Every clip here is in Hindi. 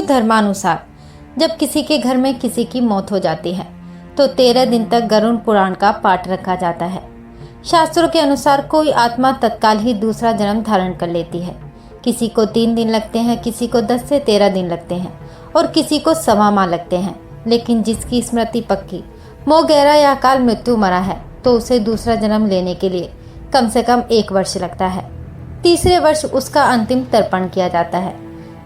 हिंदू धर्मानुसार जब किसी के घर में किसी की मौत हो जाती है तो 13 दिन तक गरुड़ पुराण का पाठ रखा जाता है। शास्त्रों के अनुसार कोई आत्मा तत्काल ही दूसरा जन्म धारण कर लेती है। किसी को 3 दिन लगते हैं, किसी को 10 से 13 दिन लगते हैं और किसी को 1.25 माह लगते हैं। लेकिन जिसकी स्मृति पक्की, मोह गहरा या अकाल मृत्यु मरा है तो उसे दूसरा जन्म लेने के लिए कम से कम 1 वर्ष लगता है। तीसरे वर्ष उसका अंतिम तर्पण किया जाता है।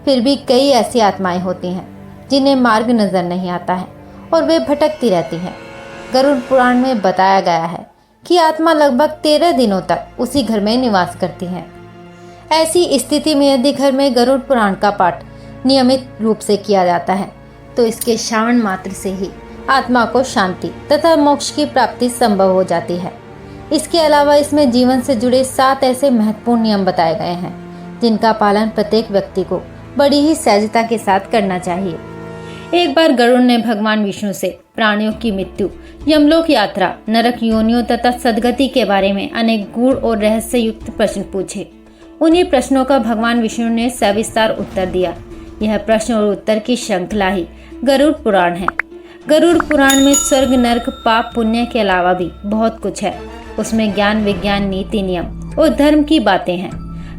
फिर भी कई ऐसी आत्माएं होती हैं जिन्हें मार्ग नजर नहीं आता है और वे भटकती रहती हैं। गरुड़ पुराण में बताया गया है कि आत्मा लगभग 13 दिनों तक उसी घर में निवास करती है। ऐसी स्थिति में यदि घर में गरुड़ पुराण का पाठ नियमित रूप से किया जाता है तो इसके श्रवण मात्र से ही आत्मा को शांति तथा मोक्ष की प्राप्ति संभव हो जाती है। इसके अलावा इसमें जीवन से जुड़े 7 ऐसे महत्वपूर्ण नियम बताए गए हैं जिनका पालन प्रत्येक व्यक्ति को बड़ी ही सहजता के साथ करना चाहिए। एक बार गरुड़ ने भगवान विष्णु से प्राणियों की मृत्यु, यमलोक यात्रा, नरक योनियों तथा सदगति के बारे में अनेक गूढ़ और रहस्य युक्त प्रश्न पूछे। उन्हीं प्रश्नों का भगवान विष्णु ने सविस्तार उत्तर दिया। यह प्रश्न और उत्तर की श्रृंखला ही गरुड़ पुराण है। गरुड़ पुराण में स्वर्ग, नरक, पाप, पुण्य के अलावा भी बहुत कुछ है। उसमें ज्ञान, विज्ञान, नीति, नियम और धर्म की बातें हैं।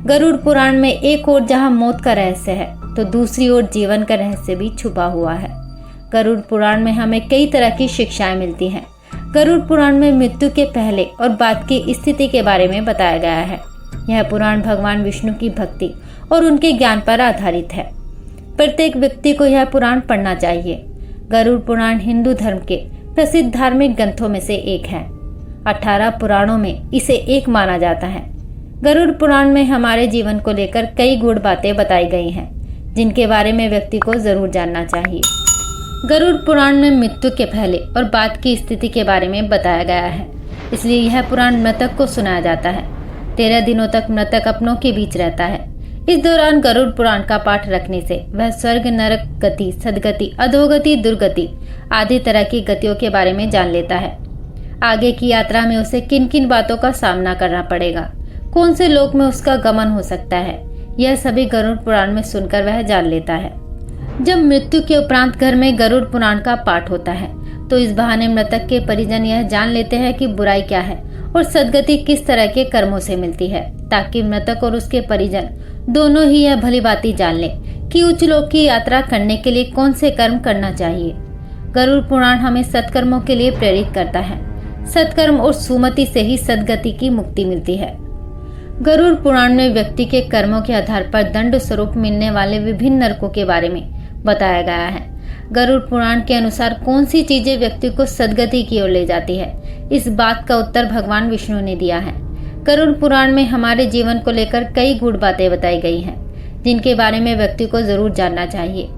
गरुड़ पुराण में एक ओर जहां मौत का रहस्य है तो दूसरी ओर जीवन का रहस्य भी छुपा हुआ है। गरुड़ पुराण में हमें कई तरह की शिक्षाएं मिलती हैं। गरुड़ पुराण में मृत्यु के पहले और बाद की स्थिति के बारे में बताया गया है। यह पुराण भगवान विष्णु की भक्ति और उनके ज्ञान पर आधारित है। प्रत्येक व्यक्ति को यह पुराण पढ़ना चाहिए। गरुड़ पुराण हिंदू धर्म के प्रसिद्ध धार्मिक ग्रंथों में से एक है। 18 पुराणों में इसे एक माना जाता है। गरुड़ पुराण में हमारे जीवन को लेकर कई गूढ़ बातें बताई गई हैं जिनके बारे में व्यक्ति को जरूर जानना चाहिए। गरुड़ पुराण में मृत्यु के पहले और बाद की स्थिति के बारे में बताया गया है, इसलिए यह पुराण मृतक को सुनाया जाता है। 13 दिनों तक मृतक अपनों के बीच रहता है। इस दौरान गरुड़ पुराण का पाठ रखने से वह स्वर्ग, नरक गति, सदगति, अधोगति, दुर्गति आदि तरह की गतियों के बारे में जान लेता है। आगे की यात्रा में उसे किन किन बातों का सामना करना पड़ेगा, कौन से लोक में उसका गमन हो सकता है, यह सभी गरुड़ पुराण में सुनकर वह जान लेता है। जब मृत्यु के उपरांत घर में गरुड़ पुराण का पाठ होता है तो इस बहाने मृतक के परिजन यह जान लेते हैं कि बुराई क्या है और सदगति किस तरह के कर्मों से मिलती है, ताकि मृतक और उसके परिजन दोनों ही यह भली बात जान लें कि उच्च लोक की यात्रा करने के लिए कौन से कर्म करना चाहिए। गरुड़ पुराण हमें सत्कर्मों के लिए प्रेरित करता है। सत्कर्म और सुमति से ही सदगति की मुक्ति मिलती है। गरुड़ पुराण में व्यक्ति के कर्मों के आधार पर दंड स्वरूप मिलने वाले विभिन्न नरकों के बारे में बताया गया है। गरुड़ पुराण के अनुसार कौन सी चीजें व्यक्ति को सदगति की ओर ले जाती है, इस बात का उत्तर भगवान विष्णु ने दिया है। गरुड़ पुराण में हमारे जीवन को लेकर कई गूढ़ बातें बताई गई हैं जिनके बारे में व्यक्ति को जरूर जानना चाहिए।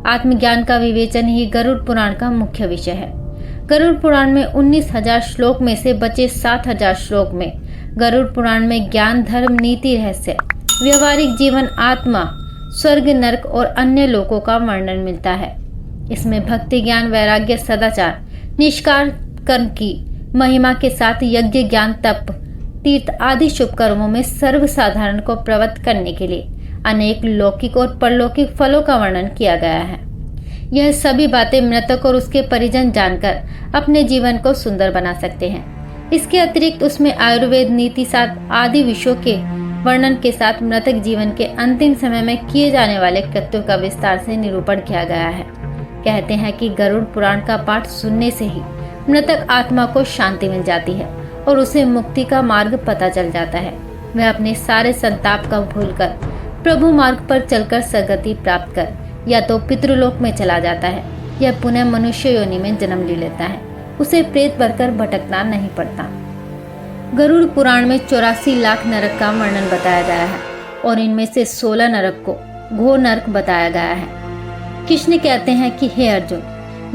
आत्मज्ञान का विवेचन ही गरुड़ पुराण का मुख्य विषय है। गरुड़ पुराण में 19,000 श्लोक में से बचे 7,000 श्लोक में गरुड़ पुराण में ज्ञान, धर्म, नीति, रहस्य, व्यवहारिक जीवन, आत्मा, स्वर्ग, नरक और अन्य लोकों का वर्णन मिलता है। इसमें भक्ति, ज्ञान, वैराग्य, सदाचार, निष्काम कर्म की महिमा के साथ यज्ञ, ज्ञान, तप, तीर्थ आदि शुभ कर्मों में सर्वसाधारण को प्रवृत्त करने के लिए अनेक लौकिक और परलौकिक फलों का वर्णन किया गया है। यह सभी बातें मृतक और उसके परिजन जानकर अपने जीवन को सुंदर बना सकते हैं। इसके अतिरिक्त उसमें आयुर्वेद, नीति शास्त्र आदि विषयों के वर्णन के साथ मृतक जीवन के अंतिम समय में किए जाने वाले कृत्यों का विस्तार से निरूपण किया गया है। कहते हैं कि गरुड़ पुराण का पाठ सुनने से ही मृतक आत्मा को शांति मिल जाती है और उसे मुक्ति का मार्ग पता चल जाता है। वह अपने सारे संताप का भूलकर प्रभु मार्ग पर चलकर सदगति प्राप्त कर या तो पितृलोक में चला जाता है या पुनः मनुष्य योनि में जन्म ले लेता है। उसे प्रेत बनकर भटकना नहीं पड़ता। गरुड़ पुराण में 84 लाख नरक का वर्णन बताया गया है और इनमें से 16 नरक को घोर नरक बताया गया है। कृष्ण कहते हैं कि हे अर्जुन,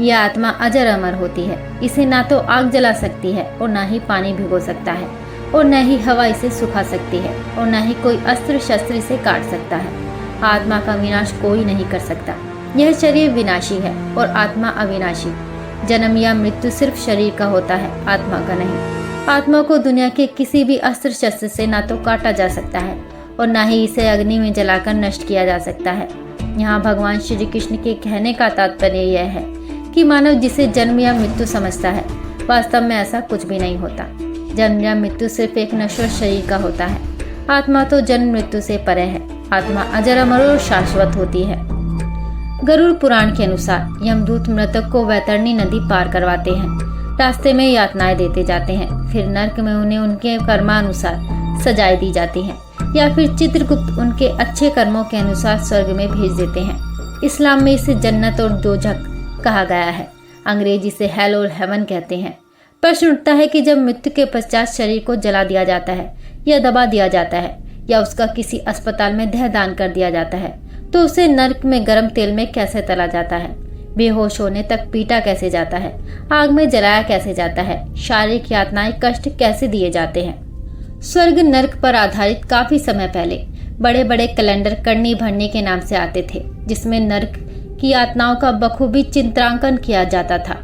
यह आत्मा अजर अमर होती है। इसे ना तो आग जला सकती है और ना ही पानी भिगो सकता है और न ही हवा इसे सुखा सकती है और न ही कोई अस्त्र शस्त्र इसे काट सकता है। आत्मा का विनाश कोई नहीं कर सकता। यह शरीर विनाशी है और आत्मा अविनाशी। जन्म या मृत्यु सिर्फ शरीर का होता है, आत्मा का नहीं। आत्मा को दुनिया के किसी भी अस्त्र शस्त्र से ना तो काटा जा सकता है और ना ही इसे अग्नि में जलाकर नष्ट किया जा सकता है। यहाँ भगवान श्री कृष्ण के कहने का तात्पर्य यह है कि मानव जिसे जन्म या मृत्यु समझता है, वास्तव में ऐसा कुछ भी नहीं होता। जन्म या मृत्यु सिर्फ एक नश्वर शरीर का होता है। आत्मा तो जन्म मृत्यु से परे है। आत्मा अजर अमर और शाश्वत होती है। गरुड़ पुराण के अनुसार यमदूत मृतक को वैतरणी नदी पार करवाते हैं, रास्ते में यातनाएं देते जाते हैं, फिर नर्क में उन्हें उनके कर्मानुसार सजाएं दी जाती हैं, या फिर चित्रगुप्त उनके अच्छे कर्मों के अनुसार स्वर्ग में भेज देते हैं। इस्लाम में इसे जन्नत और दोजख कहा गया है। अंग्रेजी से हेल और हेवन कहते हैं। प्रश्न उठता है कि जब मृत्यु के पश्चात शरीर को जला दिया जाता है या दबा दिया जाता है या उसका किसी अस्पताल में देहदान कर दिया जाता है, तो उसे नर्क में गर्म तेल में कैसे तला जाता है, बेहोश होने तक पीटा कैसे जाता है, आग में जलाया कैसे जाता है, शारीरिक यातनाएं कष्ट कैसे दिए जाते हैं। स्वर्ग नर्क पर आधारित काफी समय पहले बड़े बड़े कैलेंडर करनी भरनी के नाम से आते थे, जिसमें नर्क की यातनाओं का बखूबी चित्रांकन किया जाता था।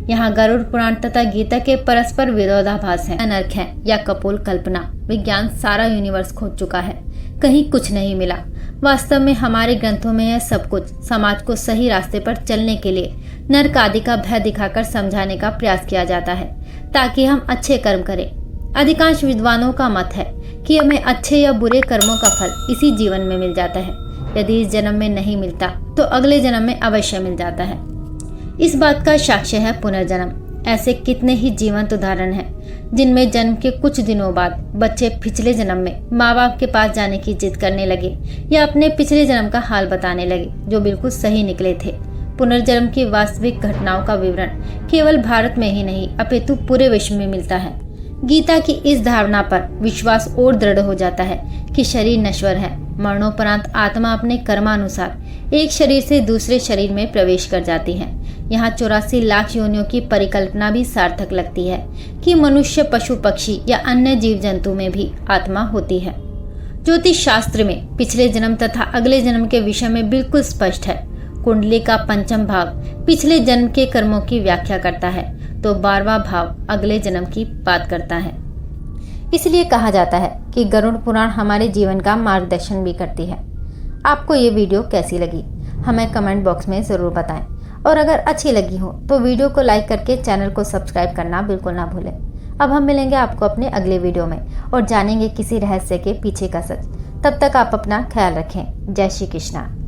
यहाँ गरुड़ पुराण तथा गीता के परस्पर विरोधाभास हैं। नर्क है या कपोल कल्पना। विज्ञान सारा यूनिवर्स खोज चुका है, कहीं कुछ नहीं मिला। वास्तव में हमारे ग्रंथों में यह सब कुछ समाज को सही रास्ते पर चलने के लिए नर्क आदि का भय दिखाकर समझाने का प्रयास किया जाता है, ताकि हम अच्छे कर्म करें। अधिकांश विद्वानों का मत है कि हमें अच्छे या बुरे कर्मों का फल इसी जीवन में मिल जाता है। यदि इस जन्म में नहीं मिलता तो अगले जन्म में अवश्य मिल जाता है। इस बात का साक्ष्य है पुनर्जन्म। ऐसे कितने ही जीवंत उदाहरण हैं जिनमें जन्म के कुछ दिनों बाद बच्चे पिछले जन्म में माँ बाप के पास जाने की जिद करने लगे या अपने पिछले जन्म का हाल बताने लगे, जो बिल्कुल सही निकले थे। पुनर्जन्म की वास्तविक घटनाओं का विवरण केवल भारत में ही नहीं अपितु पूरे विश्व में मिलता है। गीता की इस धारणा पर विश्वास और दृढ़ हो जाता है कि शरीर नश्वर है। मरणोपरांत आत्मा अपने कर्मानुसार एक शरीर से दूसरे शरीर में प्रवेश कर जाती है। यहाँ 84 लाख योनियों की परिकल्पना भी सार्थक लगती है कि मनुष्य, पशु, पक्षी या अन्य जीव जंतु में भी आत्मा होती है। ज्योतिष शास्त्र में पिछले जन्म तथा अगले जन्म के विषय में बिल्कुल स्पष्ट है। कुंडली का पंचम भाव पिछले जन्म के कर्मों की व्याख्या करता है, तो 12वां भाव अगले जन्म की बात करता है। इसलिए कहा जाता है कि गरुड़ पुराण हमारे जीवन का मार्गदर्शन भी करती है। आपको ये वीडियो कैसी लगी हमें कमेंट बॉक्स में ज़रूर बताएं, और अगर अच्छी लगी हो तो वीडियो को लाइक करके चैनल को सब्सक्राइब करना बिल्कुल ना भूलें। अब हम मिलेंगे आपको अपने अगले वीडियो में और जानेंगे किसी रहस्य के पीछे का सच। तब तक आप अपना ख्याल रखें। जय श्री कृष्णा।